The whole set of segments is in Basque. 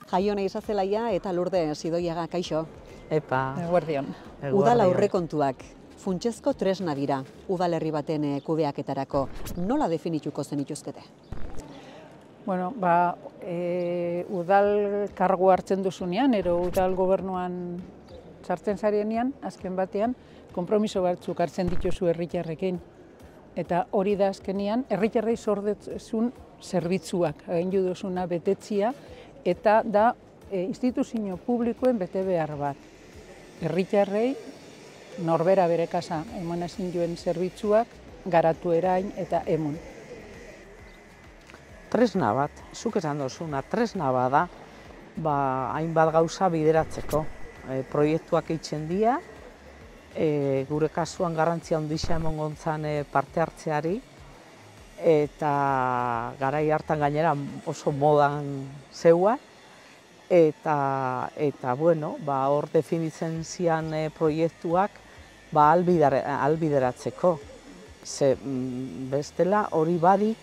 Jaione Isazelaia eta Lurde Sidoiaga, kaixo. Epa. Eguerdion. Udal aurrekontuak funtsezko tresna dira udalerri baten kudeaketarako. Nola definituko zenituzkete? Bueno, udal kargu hartzen duzunean, ero udal gobernuan sartzen zarenean, azken batean, konpromiso batzuk hartzen dituzu herritarrekin. Eta hori da azkenean, herritarrei zordetzun zerbitzuak, agindu duzuna betetzia, eta da instituzio publikoen bete behar bat. Herritarrei norbera bere kasa eman ezin joen zerbitzuak garatu erain eta emun. Tresna bat, zuk esan duzuna, tresna bada, hainbat gauza bideratzeko. Proiektuak eitzen dira, gure kasuan garrantzia handia emango zen parte hartzeari, eta garai hartan gainera oso modan zeua, eta bueno, hor definitzen zian proiektuak ahalbideratzeko. Bestela hori barik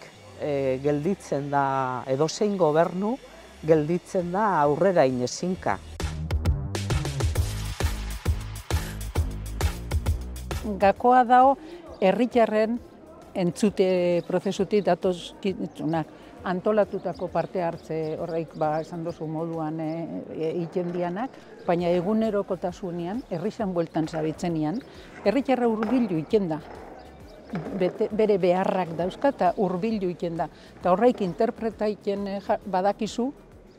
gelditzen da, edozein gobernu gelditzen da aurrera inezinka. Gakoa dago herritarren entzute prozesutik datozkitunak. Antolatutako parte hartze horreik esan duzu moduan egiten dianak, baina egunerokotasunean, herrixan bueltan zabitzenean, herritarra hurbildu egiten da. Bere beharrak dauzka eta hurbildu egiten da. Eta horreik interpreta egiten badakizu,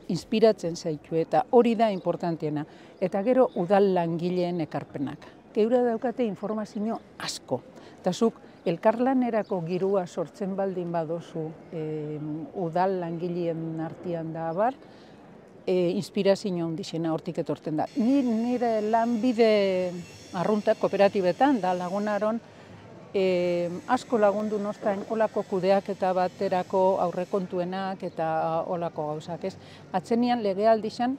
inspiratzen zaitu eta hori da importanteena. Eta gero udal langileen ekarpenak. Geura daukate informazio asko. Eta zuk elkarlanerako girua sortzen baldin badozu udal langileen artean da abar, inspirazio handixena hortik etortzen da. Nire lanbide arruntak kooperatibetan da lagunaron asko lagundu nostan olako kudeaketa baterako aurrekontuenak eta olako gauzak ez. Atzenian legealdixan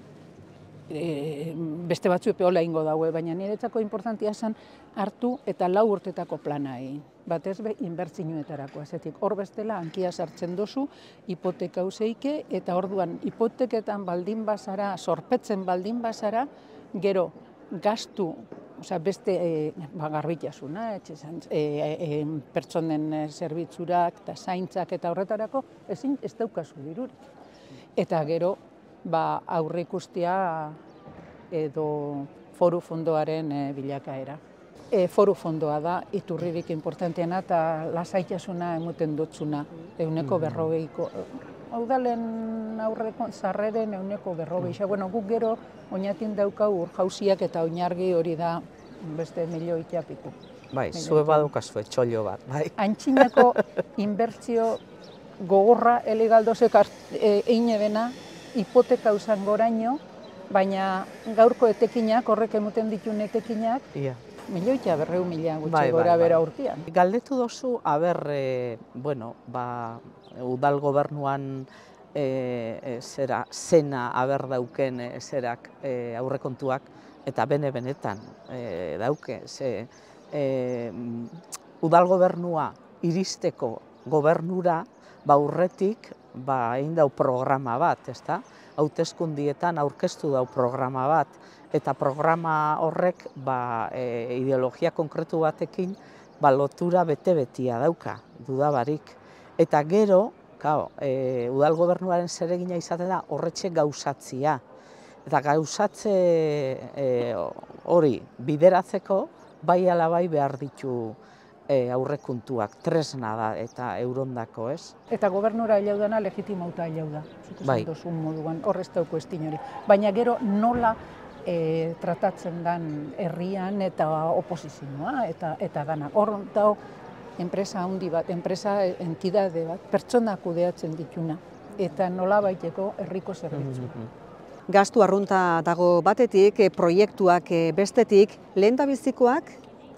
beste batzu epeola ingo daue, baina niretzako importantia zen hartu eta 4 urtetako plana egin. Batez be, inbertsioetarako, ezetik hor bestela hankia sartzen dozu, hipoteka useike, eta orduan hipoteketan baldin bazara, sorpetzen baldin bazara, gero gastu, beste garbitasuna, pertsonen zerbitzurak eta zaintzak eta horretarako, ez daukazu dirurik. Eta gero, aurreikustea edo foru fondoaren bilakaera. Foru fondoa da, iturririk importanteena eta lasaitasuna emoten dotzuna, 140ko. Udalen aurreko sarreren 140. Bueno, guk gero oinatin daukau urjauziak eta oinargi hori da beste 1.000.000 Bai, zue badukazu txollo bat, bai. Antxinako inbertsio gogorra elegaldozek egin ebena, hipoteka usan goraino, baina gaurko etekinak, horrek emuten ditun etekinak, 1.200.000 gutxi gora bera urtean. Galdetu dozu, udal gobernuan zena dauken aurrekontuak, eta benetan dauke. Udal gobernua iristeko gobernura, aurretik egin dau programa bat, ezta? Hauteskundietan aurkeztu dau programa bat, eta programa horrek ideologia konkretu batekin lotura bete-betia dauka, dudabarik. Eta gero, udal gobernuaren zeregina izaten da horretxe gauzatzia. Eta gauzatze hori bideratzeko, bai ala bai behar ditu aurrekontuak, tresna da eta eurondako, ez? Eta gobernura hilaudana legitimauta hilauda, zukezen dozun moduan, horrez dauko estin hori. Baina gero nola tratatzen dan herrian eta oposizioa eta dana. Hor dago enpresa handi bat, enpresa entidade bat, pertsona kudeatzen dituna, eta nola baiteko herriko zerbitzu. Gastu arrunta dago batetik, proiektuak bestetik, lehendabizikoak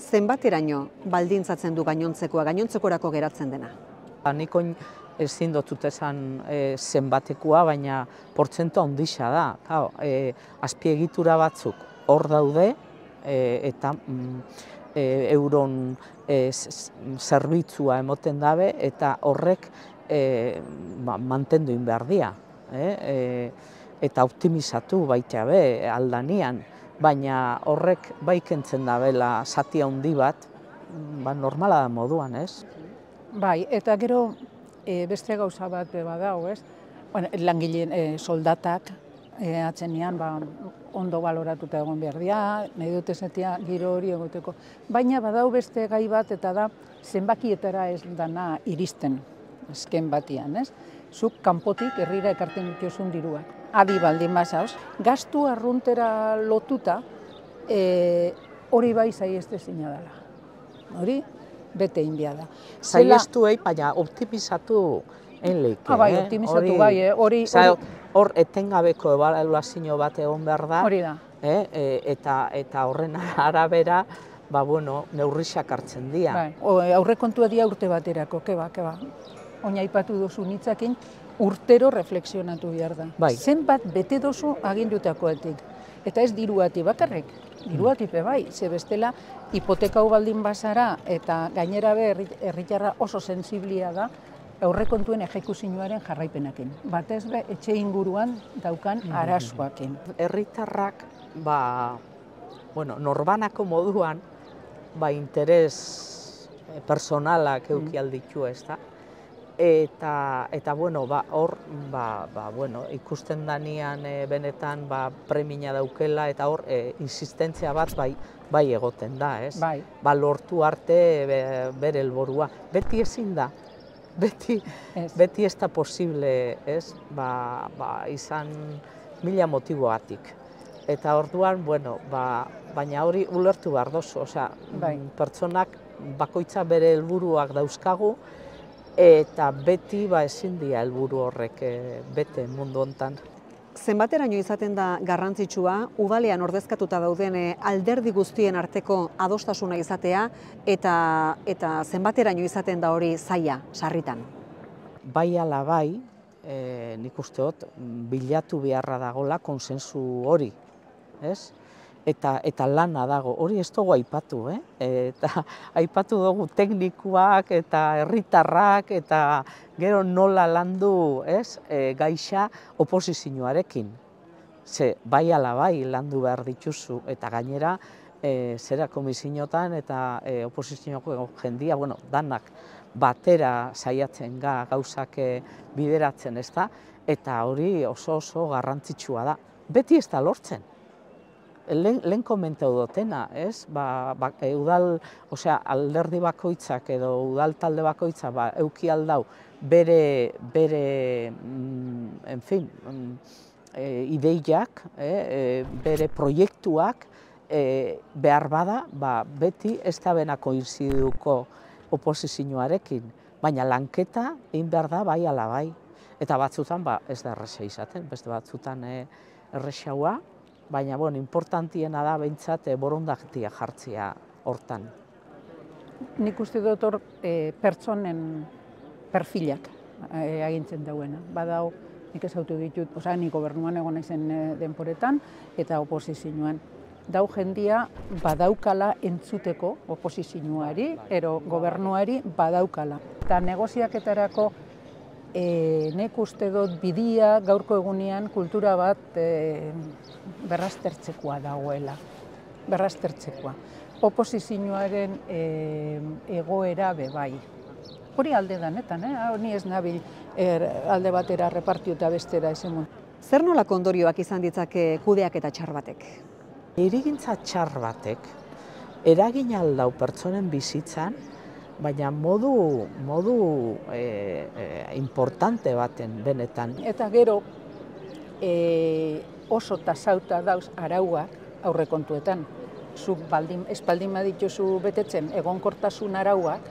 zenbateraino baldintzatzen du gainontzekorako geratzen dena? Nik ezin dotut esan zenbatekoa, baina portzentua handia da. Azpiegitura batzuk hor daude, eta euron zerbitzua emoten dabe, eta horrek mantendu behar dira. eta optimizatu baita be aldanian, baina horrek bai kentzen dabela zati handi bat, normala da moduan, ez? Bai, eta gero beste gauza bat badago, ez? Bueno, langileen soldatak atzenean ondo baloratuta egon behar dira, nahi dut esatea giro hori egoteko. Baina badau beste gai bat eta da zenbakietara ez dana iristen azken batian, ez? Zuk kanpotik herrira ekartzen dituzun diruak. Adi baldin bazauz, gastu arruntera lotuta hori bai saihestezina dela. Hori bete inbia da. Saihestuei, baina optimizatu enleike. Bai, optimizatu bai. Hor etengabeko ebaluazio bat egon behar da. Hori da. Eta horren arabera, neurriak hartzen dira. Bai, aurrekontua dira urte baterako, keba. Oina aipatu duzu nitzakin, urtero reflexionatu behar da. Bai. Zenbat bete duzu agindutakoetik. Eta ez diruati bakarrik, diruati bai, ze bestela hipotekau baldin bazara eta gainera herritarra oso sensiblia da aurrekontuen ejekuzioaren jarraipenakin. Batez be etxe inguruan daukan arazoakin. Herritarrak norbanako moduan interes personalak eduki alditu, ez da? Eta hor ikusten danean benetan premia daukela eta hor insistentzia bat bai egoten da, ez? Bai. Lortu arte bere helburua. Beti ezin da. Beti ez da posible, ez? Izan mila motiboatik. Eta orduan, baina hori ulertu behar dozu, pertsonak bakoitza bere helburuak dauzkagu, eta beti ezin dira helburu horrek bete mundu hontan. Zenbateraino izaten da garrantzitsua, udalean ordezkatuta dauden alderdi guztien arteko adostasuna izatea, eta zenbateraino izaten da hori zaila, sarritan? Bai ala bai, nik uste dut, bilatu beharra dagola konsensu hori, ez? Eta lana dago, hori ez dugu aipatu, eta aipatu dugu teknikuak eta herritarrak eta gero nola landu gaixa oposizioarekin. Ze bai ala bai landu behar dituzu eta gainera zera komisiotan eta oposizioko jendia, danak batera saiatzen gauzak bideratzen, ez da? Eta hori oso garrantzitsua da. Beti ez da lortzen. Lehen komentau dutena, ez? Alderdi bakoitzak edo udal talde bakoitza euki aldau bere ideiak, bere proiektuak behar bada, beti ez da bena koinziduko oposizioarekin, baina lanketa egin behar da bai ala bai. Eta batzutan ez da erresa izaten, beste batzutan erresaua, baina importantiena da behintzat borondatia jartzea hortan. Nik uste dut hor pertsonen perfilak agintzen dauena. Badao, nik ezautu ditut, nik gobernuan egon naizen denporetan eta oposizioan. Dau jendia badaukala entzuteko oposizioari, ero gobernuari badaukala. Eta negoziaketarako nik uste dut bidia gaurko egunean kultura bat berraztertzekoa dagoela. Berraztertzekoa. Oposizioaren egoera bai. Hori alde danetan, hori ez nabil alde batera repartiu eta bestera ezemun. Zer nolako ondorioak izan ditzake kudeak eta txar batek? Hirigintza txar batek eragin aldau pertsonen bizitzan, baina modu importante baten benetan. Eta gero oso tasauta dauz arauak aurrekontuetan. Zuk espaldin badituzu betetzen egonkortasun arauak,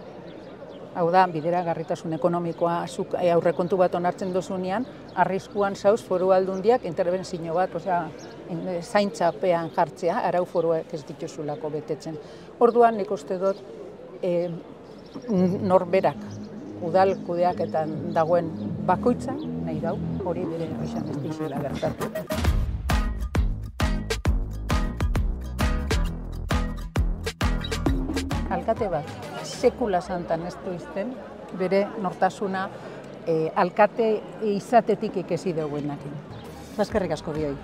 hau da, bideragarritasun ekonomikoa zuk aurrekontu bat onartzen dozunean, arriskuan zauz foru aldundiak interbentzio bat, zaintzapean jartzea, arau foruak ez dituzulako betetzen. Orduan nik uste dut norberak, udal kudeaketan dagoen bakoitza, nahi dau, hori bere esan ez dizela gertatu. Alkate bat, sekula santan ez du izten, bere nortasuna alkate izatetik ikesi dauenakin. Eskerrik asko bioi.